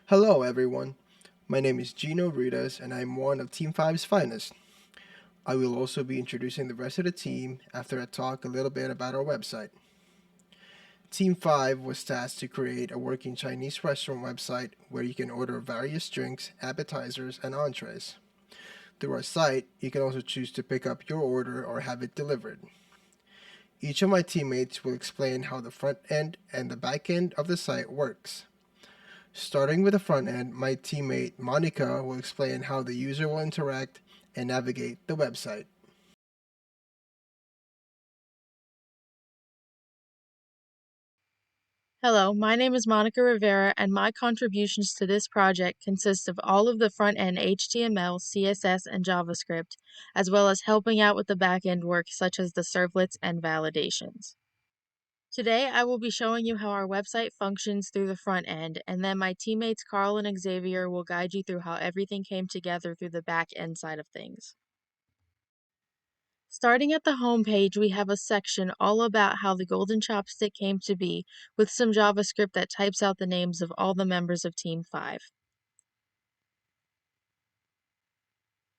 Hello, everyone. My name is Gino Rudas, and I'm one of Team 5's finest. I will also be introducing the rest of the team after I talk a little bit about our website. Team 5 was tasked to create a working Chinese restaurant website where you can order various drinks, appetizers, and entrees. Through our site, you can also choose to pick up your order or have it delivered. Each of my teammates will explain how the front end and the back end of the site works. Starting with the front end, my teammate Monica will explain how the user will interact and navigate the website. Hello, my name is Monica Rivera, and my contributions to this project consist of all of the front-end HTML, CSS, and JavaScript, as well as helping out with the back-end work such as the servlets and validations. Today, I will be showing you how our website functions through the front end, and then my teammates Carl and Xavier will guide you through how everything came together through the back-end side of things. Starting at the home page, we have a section all about how the golden chopstick came to be, with some JavaScript that types out the names of all the members of Team 5.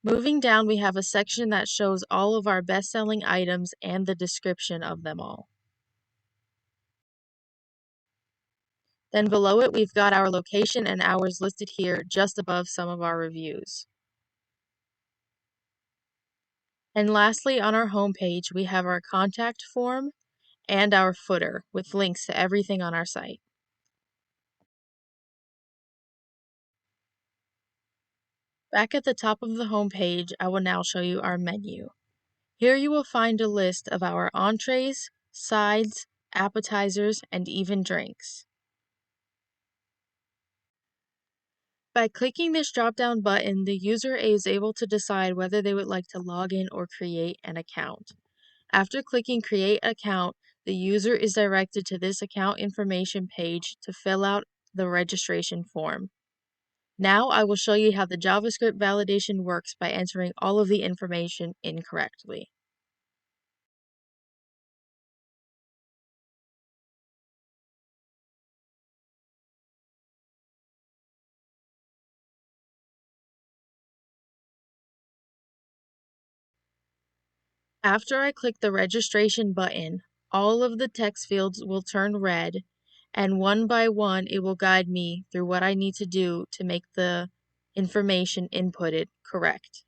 Moving down, we have a section that shows all of our best-selling items and the description of them all. Then below it, we've got our location and hours listed here just above some of our reviews. And lastly, on our home page, we have our contact form and our footer with links to everything on our site. Back at the top of the home page, I will now show you our menu. Here you will find a list of our entrees, sides, appetizers, and even drinks. By clicking this drop-down button, the user is able to decide whether they would like to log in or create an account. After clicking Create Account, the user is directed to this account information page to fill out the registration form. Now I will show you how the JavaScript validation works by entering all of the information incorrectly. After I click the registration button, all of the text fields will turn red, and one by one it will guide me through what I need to do to make the information inputted correct.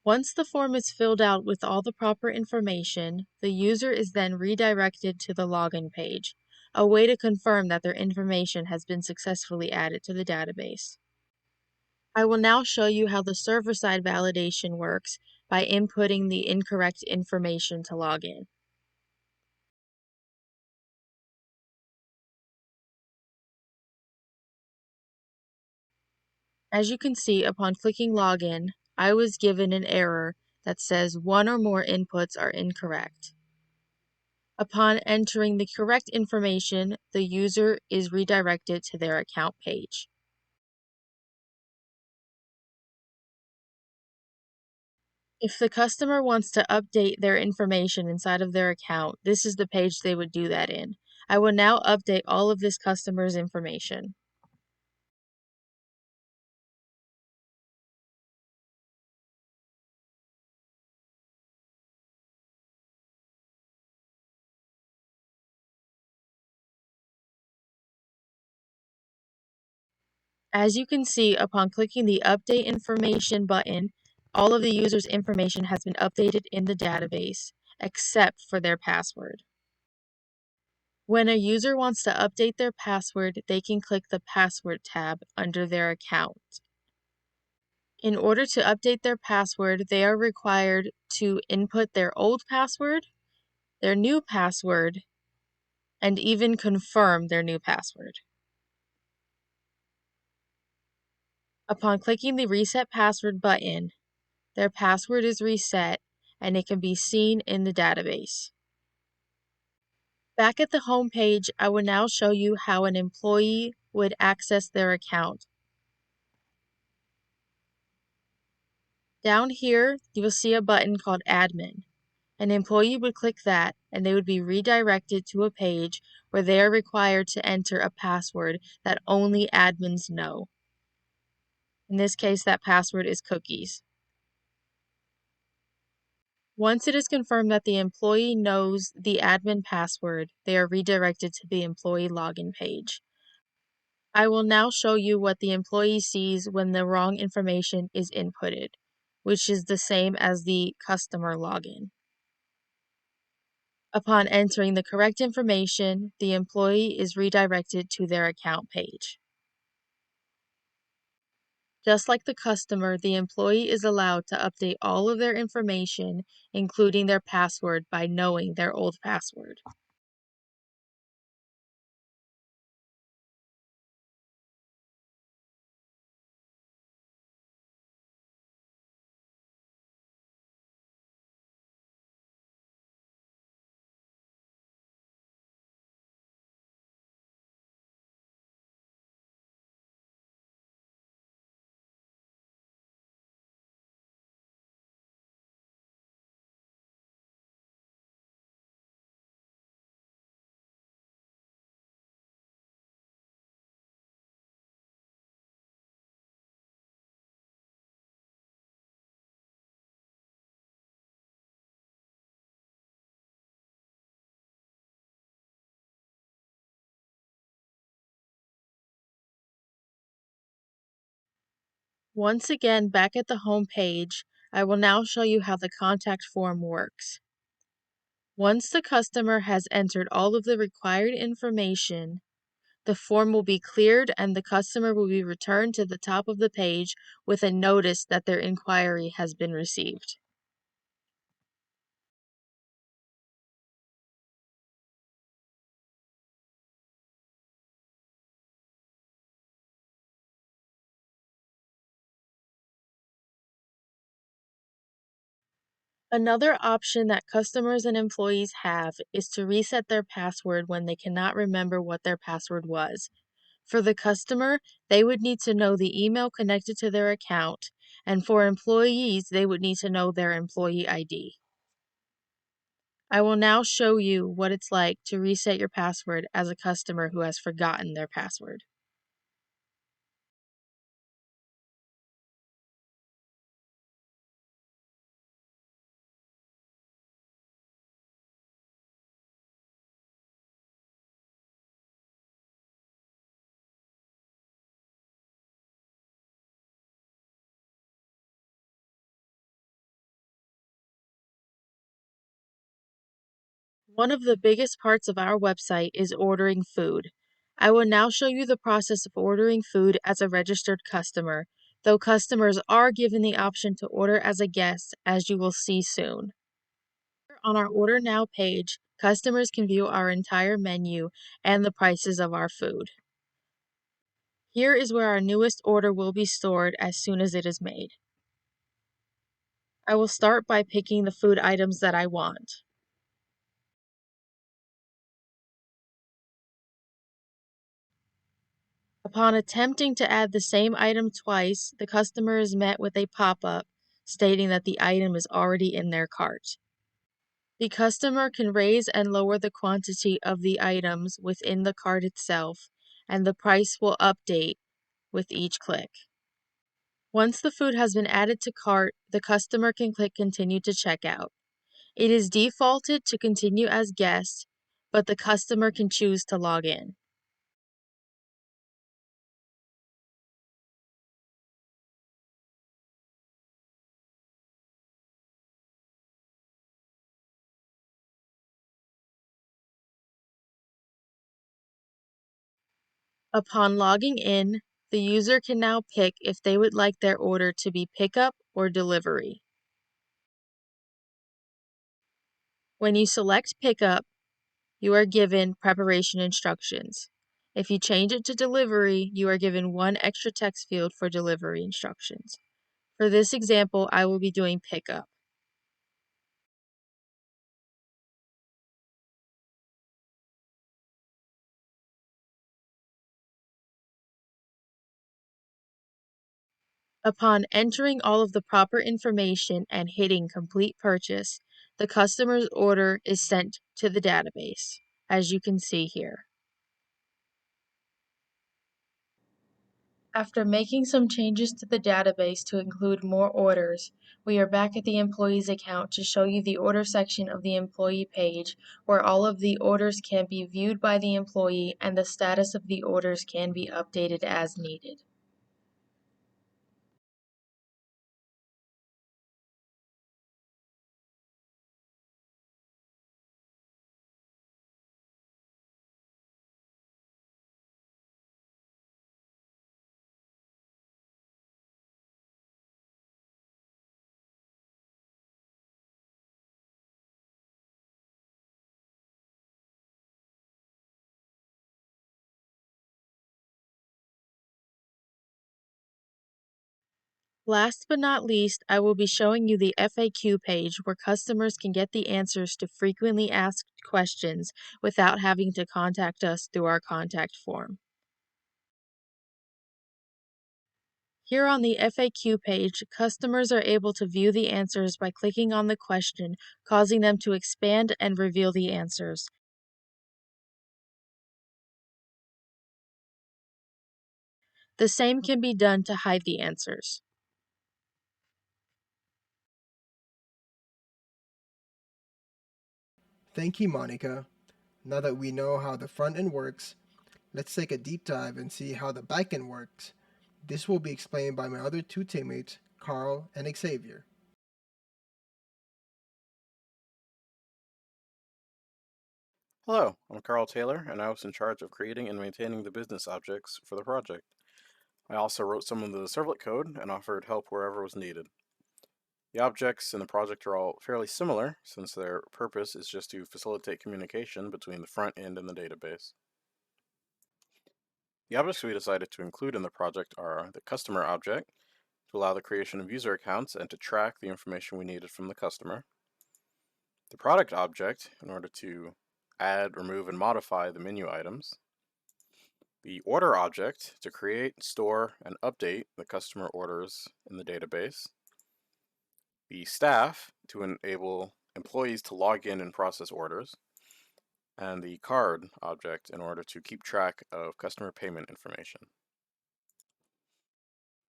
Once the form is filled out with all the proper information, the user is then redirected to the login page, a way to confirm that their information has been successfully added to the database. I will now show you how the server-side validation works by inputting the incorrect information to log in. As you can see, upon clicking Login, I was given an error that says one or more inputs are incorrect. Upon entering the correct information, the user is redirected to their account page. If the customer wants to update their information inside of their account, this is the page they would do that in. I will now update all of this customer's information. As you can see, upon clicking the Update Information button, all of the user's information has been updated in the database, except for their password. When a user wants to update their password, they can click the Password tab under their account. In order to update their password, they are required to input their old password, their new password, and even confirm their new password. Upon clicking the Reset Password button, their password is reset and it can be seen in the database. Back at the home page, I will now show you how an employee would access their account. Down here, you will see a button called Admin. An employee would click that, and they would be redirected to a page where they are required to enter a password that only admins know. In this case, that password is cookies. Once it is confirmed that the employee knows the admin password, they are redirected to the employee login page. I will now show you what the employee sees when the wrong information is inputted, which is the same as the customer login. Upon entering the correct information, the employee is redirected to their account page. Just like the customer, the employee is allowed to update all of their information, including their password, by knowing their old password. Once again, back at the home page, I will now show you how the contact form works. Once the customer has entered all of the required information, the form will be cleared and the customer will be returned to the top of the page with a notice that their inquiry has been received. Another option that customers and employees have is to reset their password when they cannot remember what their password was. For the customer, they would need to know the email connected to their account, and for employees, they would need to know their employee ID. I will now show you what it's like to reset your password as a customer who has forgotten their password. One of the biggest parts of our website is ordering food. I will now show you the process of ordering food as a registered customer, though customers are given the option to order as a guest, as you will see soon. On our Order Now page, customers can view our entire menu and the prices of our food. Here is where our newest order will be stored as soon as it is made. I will start by picking the food items that I want. Upon attempting to add the same item twice, the customer is met with a pop-up stating that the item is already in their cart. The customer can raise and lower the quantity of the items within the cart itself, and the price will update with each click. Once the food has been added to cart, the customer can click Continue to checkout. It is defaulted to continue as guest, but the customer can choose to log in. Upon logging in, the user can now pick if they would like their order to be pickup or delivery. When you select pickup, you are given preparation instructions. If you change it to delivery, you are given one extra text field for delivery instructions. For this example, I will be doing pickup. Upon entering all of the proper information and hitting complete purchase, the customer's order is sent to the database, as you can see here. After making some changes to the database to include more orders, we are back at the employee's account to show you the order section of the employee page, where all of the orders can be viewed by the employee and the status of the orders can be updated as needed. Last but not least, I will be showing you the FAQ page where customers can get the answers to frequently asked questions without having to contact us through our contact form. Here on the FAQ page, customers are able to view the answers by clicking on the question, causing them to expand and reveal the answers. The same can be done to hide the answers. Thank you, Monica. Now that we know how the front end works, let's take a deep dive and see how the back end works. This will be explained by my other two teammates, Carl and Xavier. Hello, I'm Carl Taylor, and I was in charge of creating and maintaining the business objects for the project. I also wrote some of the servlet code and offered help wherever was needed. The objects in the project are all fairly similar, since their purpose is just to facilitate communication between the front end and the database. The objects we decided to include in the project are the customer object, to allow the creation of user accounts and to track the information we needed from the customer. The product object, in order to add, remove, and modify the menu items. The order object to create, store, and update the customer orders in the database. The staff to enable employees to log in and process orders. And the card object in order to keep track of customer payment information.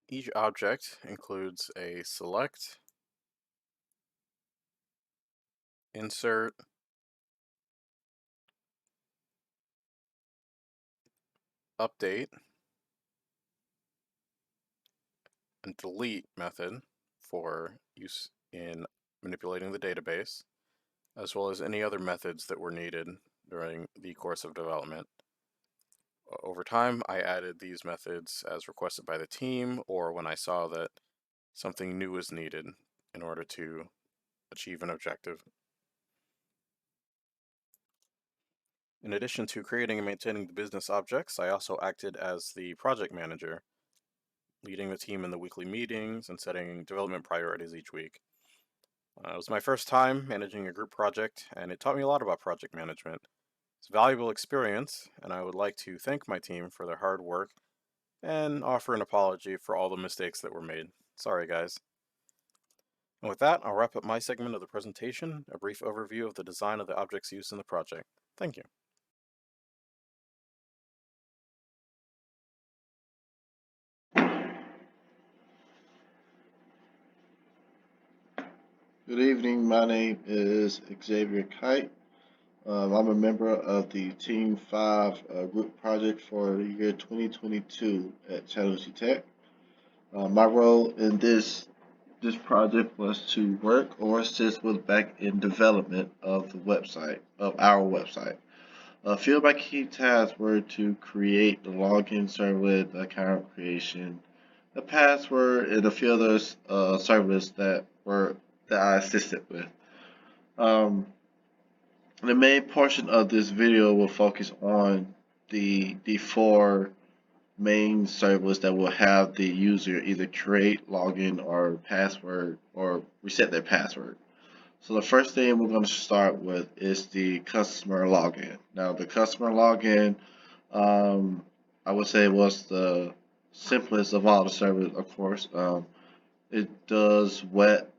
Each object includes a select, insert, update, and delete method for use in manipulating the database, as well as any other methods that were needed during the course of development. Over time, I added these methods as requested by the team or when I saw that something new was needed in order to achieve an objective. In addition to creating and maintaining the business objects, I also acted as the project manager, leading the team in the weekly meetings and setting development priorities each week. It was my first time managing a group project, and it taught me a lot about project management. It's a valuable experience, and I would like to thank my team for their hard work and offer an apology for all the mistakes that were made. Sorry, guys. And with that, I'll wrap up my segment of the presentation, a brief overview of the design of the objects used in the project. Thank you. Good evening. My name is Xavier Kite. I'm a member of the Team 5 group project for the year 2022 at Chattanooga Tech. My role in this project was to work or assist with back-end development of our website. A few of my key tasks were to create the login servlet, the account creation, the password, and a few other servlets that I assisted with. Um, the main portion of this video will focus on the four main servers that will have the user either create, login, or password, or reset their password. So the first thing we're going to start with is the customer login. Now the customer login, I would say was the simplest of all the servers, of course. It does what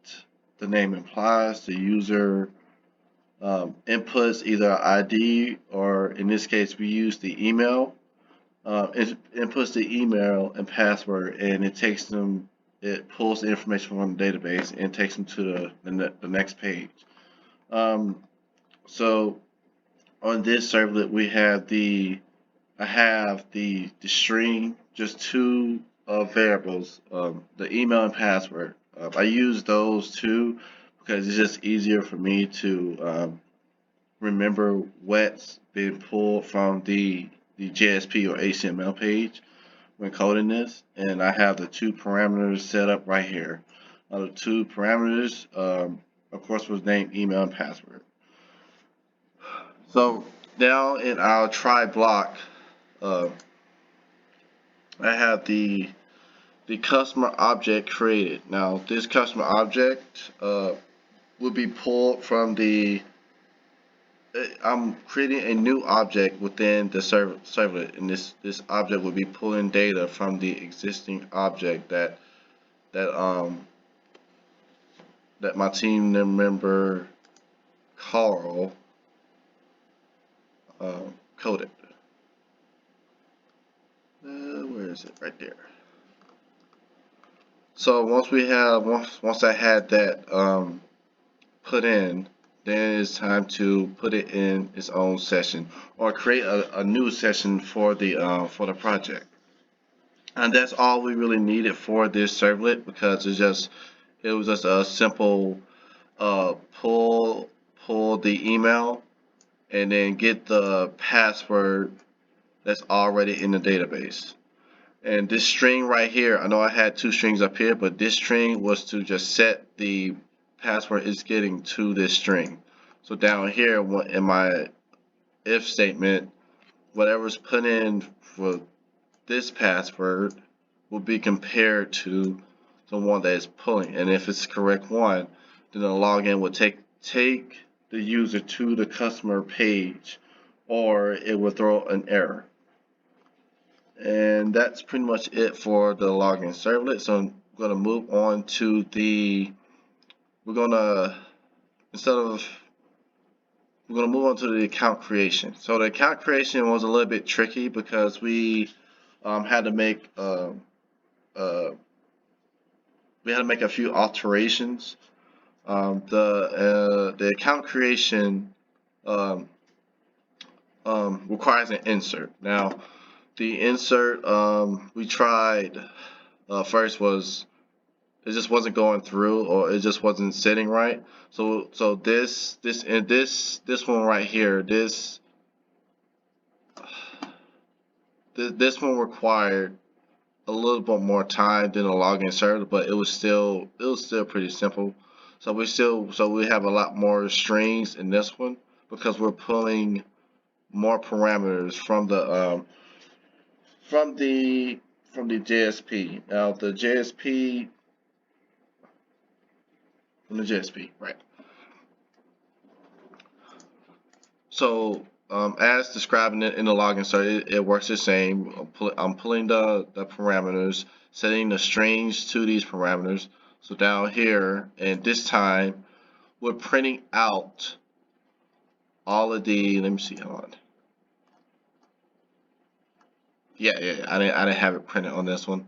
the name implies. The user inputs either ID, or in this case, we use the email. It inputs the email and password, and it pulls the information from the database and takes them to the next page. So on this servlet, I have the string, just two variables, the email and password. I use those two because it's just easier for me to remember what's been pulled from the JSP or HTML page when coding this. And I have the two parameters set up right here. The two parameters, of course, was named email and password. So now in our try block, I have the customer object created. Now this customer object will be pulled from I'm creating a new object within the servlet, and this object will be pulling data from the existing object that my team member Carl coded. Where is it? Right there. So once I had that put in, then it's time to put it in its own session or create a new session for the project. And that's all we really needed for this servlet, because it was just a simple pull the email and then get the password that's already in the database. And this string right here, I know I had two strings up here, but this string was to just set the password is getting to this string. So down here in my if statement, whatever's put in for this password will be compared to the one that is pulling. And if it's the correct one, then the login will take the user to the customer page, or it will throw an error. And that's pretty much it for the login servlet. So I'm going to move on to the account creation. So the account creation was a little bit tricky because we had to make a few alterations. The account creation requires an insert. Now, the insert we tried first was it just wasn't going through, or it just wasn't sitting right. So this one right here, this one required a little bit more time than the login server, but it was still pretty simple. So we have a lot more strings in this one because we're pulling more parameters from the JSP. Now the JSP from the JSP, right? So as described in the login server, it works the same. I'm pulling the parameters, setting the strings to these parameters. So down here, and this time, we're printing out all of the. Let me see. Hold on. Yeah. I didn't have it printed on this one.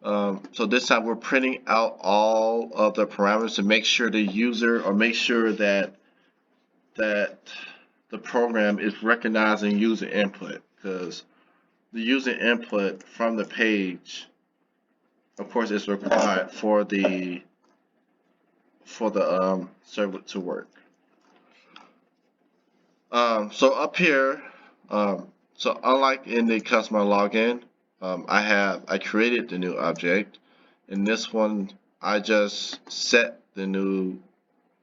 So this time we're printing out all of the parameters to make sure the user, or make sure that the program is recognizing user input, because the user input from the page, of course, is required for the servlet to work. So up here, so unlike in the customer login, I created the new object. In this one, I just set the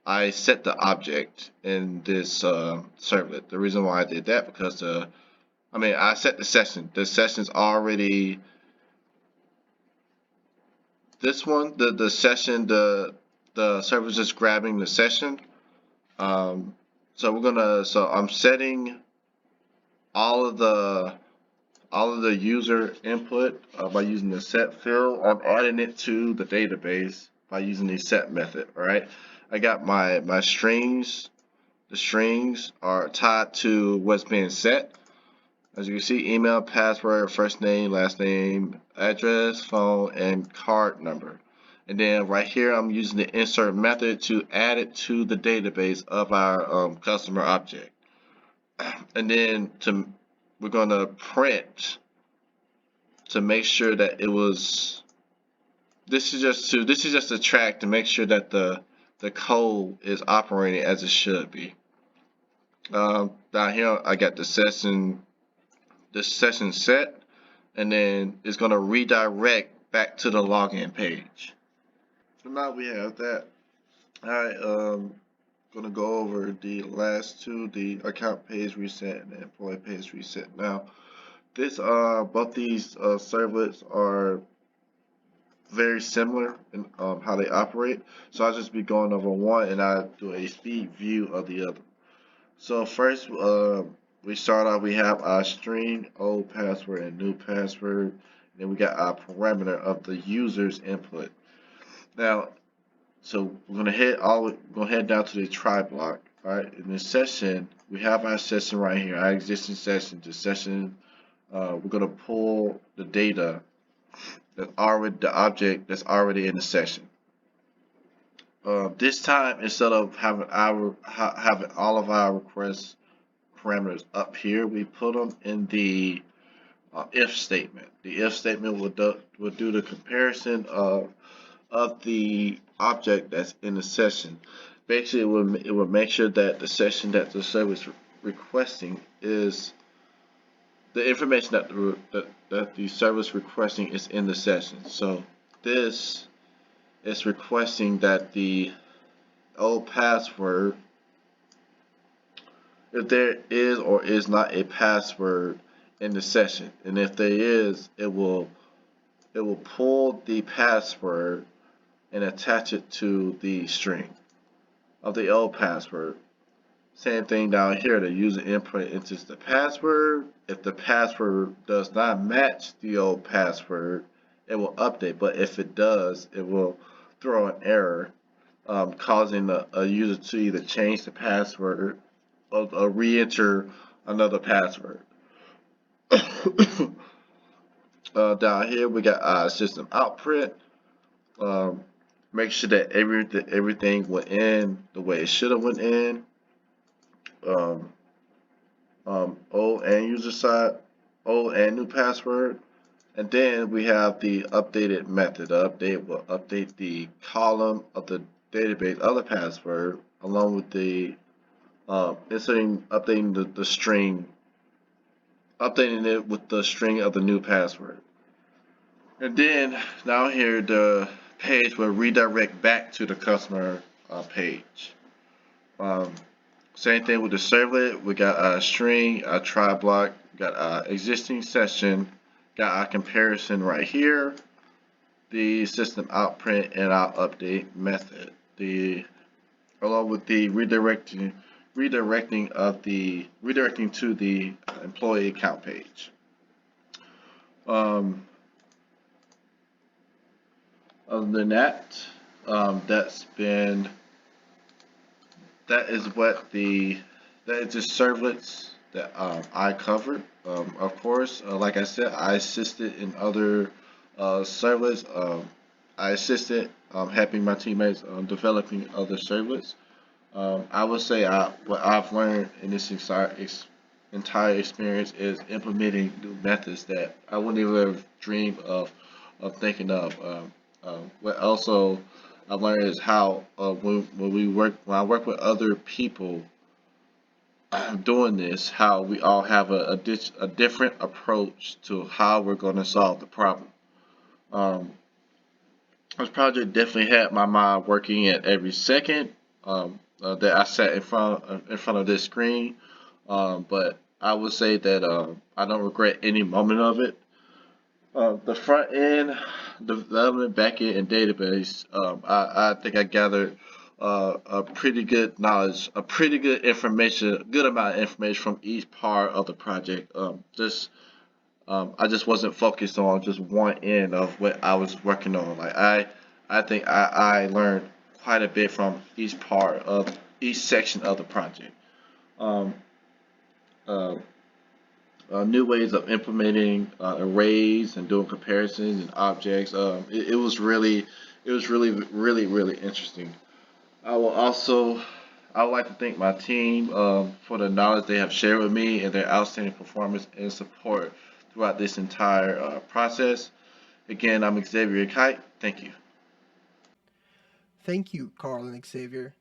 object in this servlet. The reason why I did that, because I set the session. The session's already this one. The session, the server's just grabbing the session. So I'm setting all of the all of the user input by using the set field. I'm adding it to the database by using the set method. All right. I got my strings. The strings are tied to what's being set. As you can see, email, password, first name, last name, address, phone, and card number. And then right here, I'm using the insert method to add it to the database of our customer object. And then we're going to print to make sure that it was. This is just a track to make sure that the code is operating as it should be. Down here, I got the session set, and then it's going to redirect back to the login page. So now we have that. Alright, going to go over the last two, the account page reset and the employee page reset. Now, both these servlets are very similar in how they operate. So I'll just be going over one, and I'll do a speed view of the other. So first, we start off, we have our string, old password and new password. And then we got our parameter of the user's input. Now, so we're gonna head down to the try block. All right, in this session, we have our session right here, our existing session. The session, we're gonna pull the data the object that's already in the session. This time, instead of having all of our request parameters up here, we put them in the if statement. The if statement will do the comparison of the object that's in the session. Basically, it will make sure that the session that the server is requesting is the information that the server is requesting is in the session. So this is requesting that the old password, if there is or is not a password in the session, and if there is, it will pull the password and attach it to the string of the old password. Same thing down here, the user input enters the password. If the password does not match the old password, it will update, but if it does, it will throw an error, causing a user to either change the password or re-enter another password. Down here we got our system output. Make sure that everything went in the way it should have went in. Old and user side, old and new password. And then we have the updated method. The update will update the column of the database of the password along with the updating the string, updating it with the string of the new password. And then down here, the page will redirect back to the customer page. Same thing with the servlet. We got our string, our try block, got our existing session, got our comparison right here, the system out print, and our update method. Along with the redirecting to the employee account page. Other than that, that is the servlets that I covered. Of course, like I said, I assisted in other servlets. I assisted helping my teammates developing other servlets. I would say what I've learned in this entire experience is implementing new methods that I wouldn't even have dreamed of thinking of. What also I've learned is how when I work with other people doing this, how we all have a different approach to how we're going to solve the problem. This project definitely had my mind working at every second that I sat in front of this screen, but I would say that I don't regret any moment of it. The front end, development, back end, and database, I think I gathered a pretty good knowledge, a pretty good information, a good amount of information from each part of the project. Just I just wasn't focused on just one end of what I was working on. Like I think I learned quite a bit from each part of each section of the project. Um, uh, New ways of implementing arrays and doing comparisons and objects. It was really interesting. I will also, I would like to thank my team for the knowledge they have shared with me and their outstanding performance and support throughout this entire process. Again, I'm Xavier Kite. Thank you. Thank you, Carl and Xavier.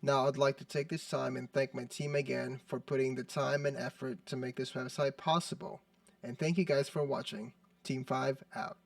Now I'd like to take this time and thank my team again for putting the time and effort to make this website possible. And thank you guys for watching. Team 5 out.